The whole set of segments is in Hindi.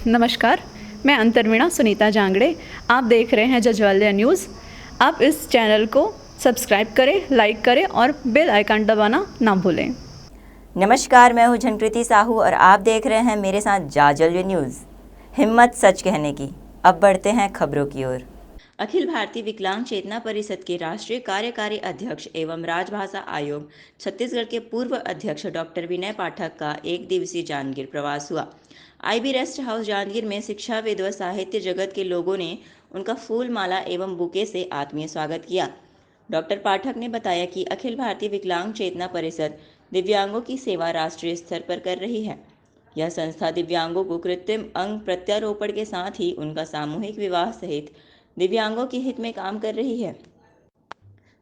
नमस्कार, मैं अंतर्वीणा सुनीता जांगड़े। आप देख रहे हैं जज्वाल्या न्यूज़। आप इस चैनल को सब्सक्राइब करें, लाइक करें और बेल आइकन दबाना ना भूलें। नमस्कार, मैं हूं जनप्रीति साहू और आप देख रहे हैं मेरे साथ जज्वाल्या न्यूज़। हिम्मत सच कहने की। अब बढ़ते हैं खबरों की ओर। अखिल भारतीय विकलांग चेतना परिषद के राष्ट्रीय कार्यकारी अध्यक्ष एवं राजभाषा आयोग छत्तीसगढ़ के पूर्व अध्यक्ष डॉक्टर विनय पाठक का एक दिवसीय जांजगीर प्रवास हुआ। आईबी रेस्ट हाउस जांजगीर में शिक्षाविद व साहित्य जगत के लोगों ने उनका फूल माला एवं बुके से आत्मीय स्वागत किया। डॉक्टर पाठक ने बताया कि अखिल भारतीय विकलांग चेतना परिषद दिव्यांगों की सेवा राष्ट्रीय स्तर पर कर रही है। यह संस्था दिव्यांगों को कृत्रिम अंग प्रत्यारोपण के साथ ही उनका सामूहिक विवाह सहित दिव्यांगों के हित में काम कर रही है।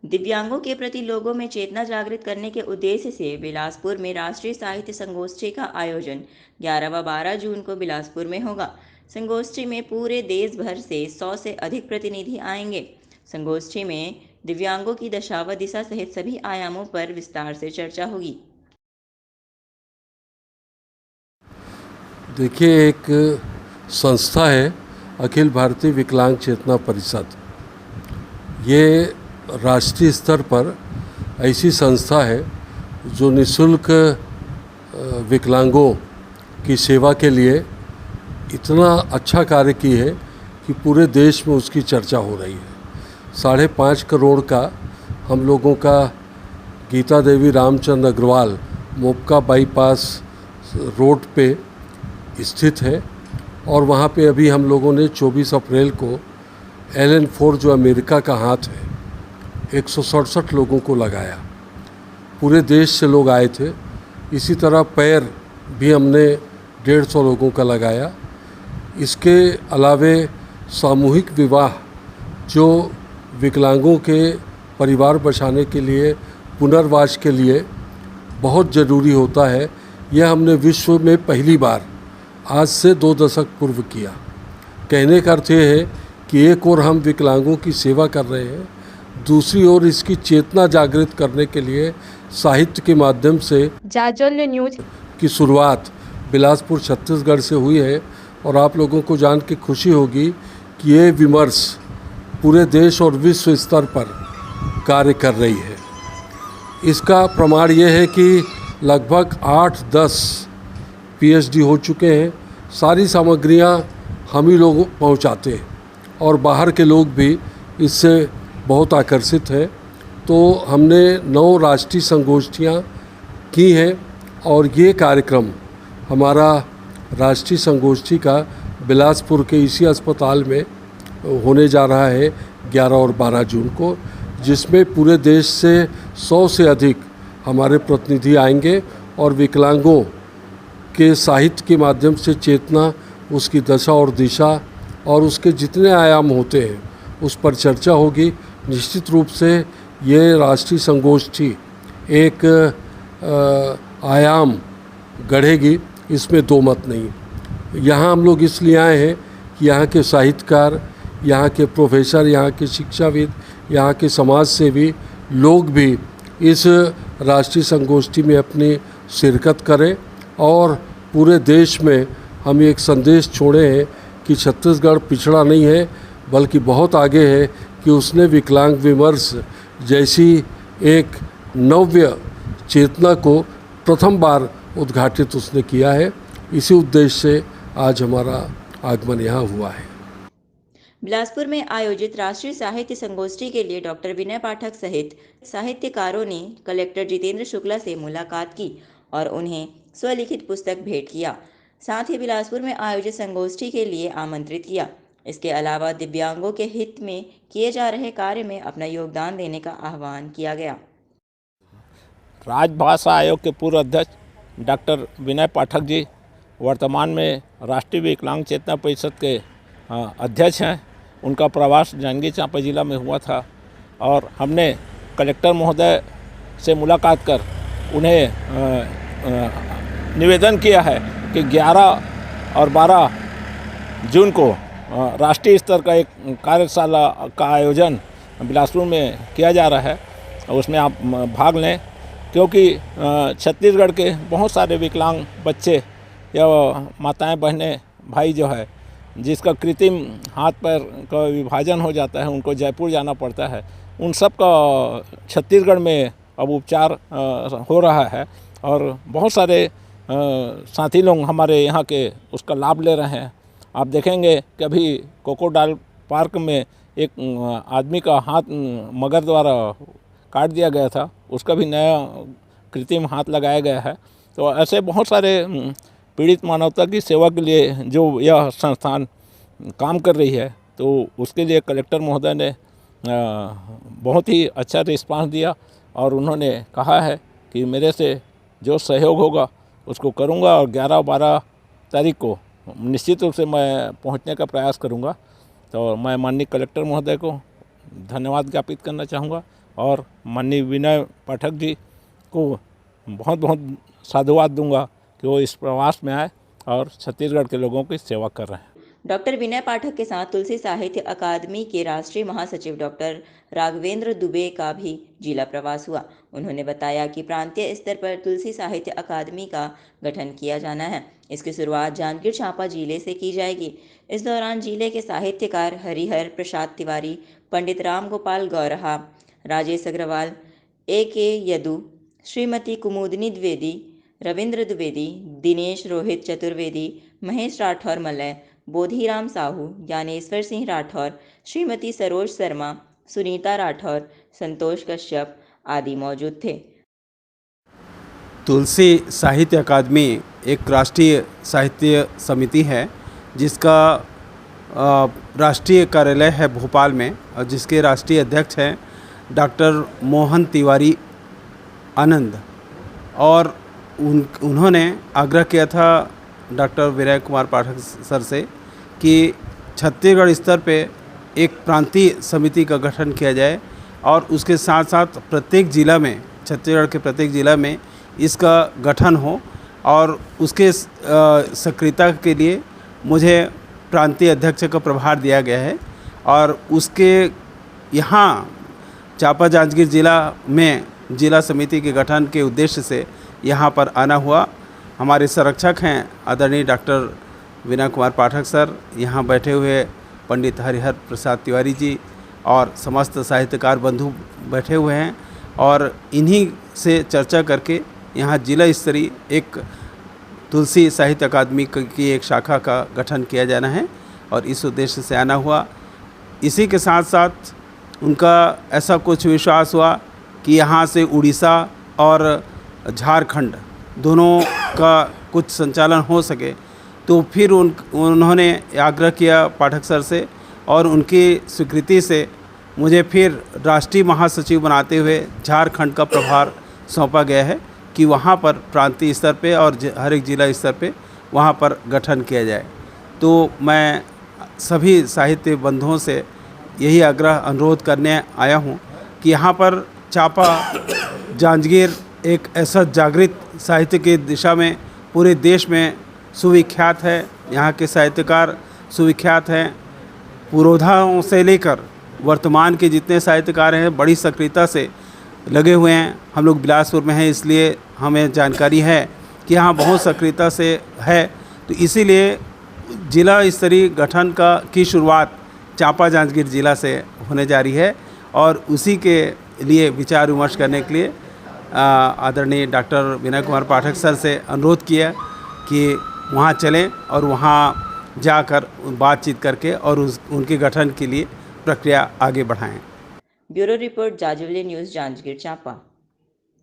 दिव्यांगों के प्रति लोगों में चेतना जागृत करने के उद्देश्य से बिलासपुर में राष्ट्रीय साहित्य संगोष्ठी का आयोजन 11 व 12 जून को बिलासपुर में होगा। संगोष्ठी में पूरे देश भर से 100 से अधिक प्रतिनिधि आएंगे। संगोष्ठी में दिव्यांगों की दशा व दिशा सहित सभी आयामों पर विस्तार से चर्चा होगी। देखिए, एक संस्था है अखिल भारतीय विकलांग चेतना परिषद। ये राष्ट्रीय स्तर पर ऐसी संस्था है जो निःशुल्क विकलांगों की सेवा के लिए इतना अच्छा कार्य की है कि पूरे देश में उसकी चर्चा हो रही है। 5.5 करोड़ का हम लोगों का गीता देवी रामचंद्र अग्रवाल मोपका बाईपास रोड पे स्थित है और वहाँ पे अभी हम लोगों ने 24 अप्रैल को LN4 जो अमेरिका का हाथ है 167 लोगों को लगाया। पूरे देश से लोग आए थे। इसी तरह पैर भी हमने 150 लोगों का लगाया। इसके अलावे सामूहिक विवाह जो विकलांगों के परिवार बचाने के लिए, पुनर्वास के लिए बहुत ज़रूरी होता है, यह हमने विश्व में पहली बार आज से 2 दशक पूर्व किया। कहने का अर्थ ये है कि एक ओर हम विकलांगों की सेवा कर रहे हैं, दूसरी ओर इसकी चेतना जागृत करने के लिए साहित्य के माध्यम से जज्वाल्या न्यूज़ की शुरुआत बिलासपुर छत्तीसगढ़ से हुई है। और आप लोगों को जान के खुशी होगी कि ये विमर्श पूरे देश और विश्व स्तर पर कार्य कर रही है। इसका प्रमाण ये है कि लगभग 8-10 PhD हो चुके हैं। सारी सामग्रियां हम ही लोग पहुंचाते हैं और बाहर के लोग भी इससे बहुत आकर्षित हैं। तो हमने 9 राष्ट्रीय संगोष्ठियां की हैं और ये कार्यक्रम हमारा राष्ट्रीय संगोष्ठी का बिलासपुर के इसी अस्पताल में होने जा रहा है 11 और 12 जून को, जिसमें पूरे देश से 100 से अधिक हमारे प्रतिनिधि आएंगे और विकलांगों के साहित्य के माध्यम से चेतना, उसकी दशा और दिशा और उसके जितने आयाम होते हैं उस पर चर्चा होगी। निश्चित रूप से ये राष्ट्रीय संगोष्ठी एक आयाम गढ़ेगी, इसमें दो मत नहीं। यहाँ हम लोग इसलिए आए हैं कि यहाँ के साहित्यकार, यहाँ के प्रोफेसर, यहाँ के शिक्षाविद, यहाँ के समाज सेवी लोग भी इस राष्ट्रीय संगोष्ठी में अपनी शिरकत करें और पूरे देश में हम एक संदेश छोड़े हैं कि छत्तीसगढ़ पिछड़ा नहीं है बल्कि बहुत आगे है, कि उसने विकलांग विमर्श जैसी एक नव्य चेतना को प्रथम बार उद्घाटित उसने किया है। इसी उद्देश्य से आज हमारा आगमन यहाँ हुआ है। बिलासपुर में आयोजित राष्ट्रीय साहित्य संगोष्ठी के लिए डॉक्टर विनय पाठक सहित साहित्यकारों ने कलेक्टर जितेंद्र शुक्ला से मुलाकात की और उन्हें स्वलिखित पुस्तक भेंट किया। साथ ही बिलासपुर में आयोजित संगोष्ठी के लिए आमंत्रित किया। इसके अलावा दिव्यांगों के हित में किए जा रहे कार्य में अपना योगदान देने का आह्वान किया गया। राजभाषा आयोग के पूर्व अध्यक्ष डॉक्टर विनय पाठक जी वर्तमान में राष्ट्रीय विकलांग चेतना परिषद के अध्यक्ष हैं। उनका प्रवास जांजगीर चांपा जिला में हुआ था और हमने कलेक्टर महोदय से मुलाकात कर उन्हें निवेदन किया है कि 11 और 12 जून को राष्ट्रीय स्तर का एक कार्यशाला का आयोजन बिलासपुर में किया जा रहा है, उसमें आप भाग लें, क्योंकि छत्तीसगढ़ के बहुत सारे विकलांग बच्चे या माताएं बहनें भाई जो है जिसका कृत्रिम हाथ पैर का विभाजन हो जाता है, उनको जयपुर जाना पड़ता है, उन सब का छत्तीसगढ़ में अब उपचार हो रहा है और बहुत सारे साथी लोग हमारे यहाँ के उसका लाभ ले रहे हैं। आप देखेंगे कि अभी कोकोडाल पार्क में एक आदमी का हाथ मगर द्वारा काट दिया गया था, उसका भी नया कृत्रिम हाथ लगाया गया है। तो ऐसे बहुत सारे पीड़ित मानवता की सेवा के लिए जो यह संस्थान काम कर रही है, तो उसके लिए कलेक्टर महोदय ने बहुत ही अच्छा रिस्पांस दिया और उन्होंने कहा है कि मेरे से जो सहयोग होगा उसको करूंगा और 11-12 तारीख को निश्चित रूप से मैं पहुंचने का प्रयास करूंगा। तो मैं माननीय कलेक्टर महोदय को धन्यवाद ज्ञापित करना चाहूँगा और माननीय विनय पाठक जी को बहुत बहुत साधुवाद दूंगा कि वो इस प्रवास में आए और छत्तीसगढ़ के लोगों की सेवा कर रहे हैं। डॉक्टर विनय पाठक के साथ तुलसी साहित्य अकादमी के राष्ट्रीय महासचिव डॉक्टर राघवेंद्र दुबे का भी जिला प्रवास हुआ। उन्होंने बताया कि प्रांतीय स्तर पर तुलसी साहित्य अकादमी का गठन किया जाना है। इसकी शुरुआत जांजगीर चांपा जिले से की जाएगी। इस दौरान जिले के साहित्यकार हरिहर प्रसाद तिवारी, पंडित राम गोपाल गौरहा, राजेश अग्रवाल, A.K. यदु, श्रीमती कुमुदनी द्विवेदी, रविंद्र द्विवेदी, दिनेश रोहित चतुर्वेदी, महेश राठौर मलय, बोधीराम साहू, ज्ञानेश्वर सिंह राठौर, श्रीमती सरोज शर्मा, सुनीता राठौर, संतोष कश्यप आदि मौजूद थे। तुलसी साहित्य अकादमी एक राष्ट्रीय साहित्य समिति है जिसका राष्ट्रीय कार्यालय है भोपाल में और जिसके राष्ट्रीय अध्यक्ष हैं डॉक्टर मोहन तिवारी आनंद। और उन्होंने आग्रह किया था डॉक्टर विनय कुमार पाठक सर से कि छत्तीसगढ़ स्तर पे एक प्रांतीय समिति का गठन किया जाए और उसके साथ साथ प्रत्येक ज़िला में, छत्तीसगढ़ के प्रत्येक ज़िला में इसका गठन हो। और उसके सक्रियता के लिए मुझे प्रांतीय अध्यक्ष का प्रभार दिया गया है और उसके यहाँ चांपा जांजगीर ज़िला में जिला समिति के गठन के उद्देश्य से यहाँ पर आना हुआ। हमारे संरक्षक हैं आदरणीय डॉक्टर विनय कुमार पाठक सर, यहाँ बैठे हुए पंडित हरिहर प्रसाद तिवारी जी और समस्त साहित्यकार बंधु बैठे हुए हैं और इन्हीं से चर्चा करके यहाँ जिला स्तरीय एक तुलसी साहित्य अकादमी की एक शाखा का गठन किया जाना है और इस उद्देश्य से आना हुआ। इसी के साथ साथ उनका ऐसा कुछ विश्वास हुआ कि यहाँ से उड़ीसा और झारखंड दोनों का कुछ संचालन हो सके, तो फिर उन्होंने आग्रह किया पाठक सर से और उनकी स्वीकृति से मुझे फिर राष्ट्रीय महासचिव बनाते हुए झारखंड का प्रभार सौंपा गया है कि वहाँ पर प्रांतीय स्तर पे और हर एक जिला स्तर पे वहाँ पर गठन किया जाए। तो मैं सभी साहित्य बंधुओं से यही आग्रह अनुरोध करने आया हूँ कि यहाँ पर चांपा जांजगीर एक ऐसा जागृत साहित्य की दिशा में पूरे देश में सुविख्यात है। यहाँ के साहित्यकार सुविख्यात हैं। पुरोधाओं से लेकर वर्तमान के जितने साहित्यकार हैं बड़ी सक्रियता से लगे हुए हैं। हम लोग बिलासपुर में हैं इसलिए हमें जानकारी है कि यहाँ बहुत सक्रियता से है। तो इसीलिए जिला स्तरीय गठन की शुरुआत चांपा जांजगीर जिला से होने जा रही है और उसी के लिए विचार विमर्श करने के लिए आदरणीय डॉक्टर विनय कुमार पाठक सर से अनुरोध किया कि वहाँ चलें और वहाँ जाकर बातचीत करके और उनके गठन के लिए प्रक्रिया आगे बढ़ाएं। Bureau report Jajulia news, Janjgir Champa.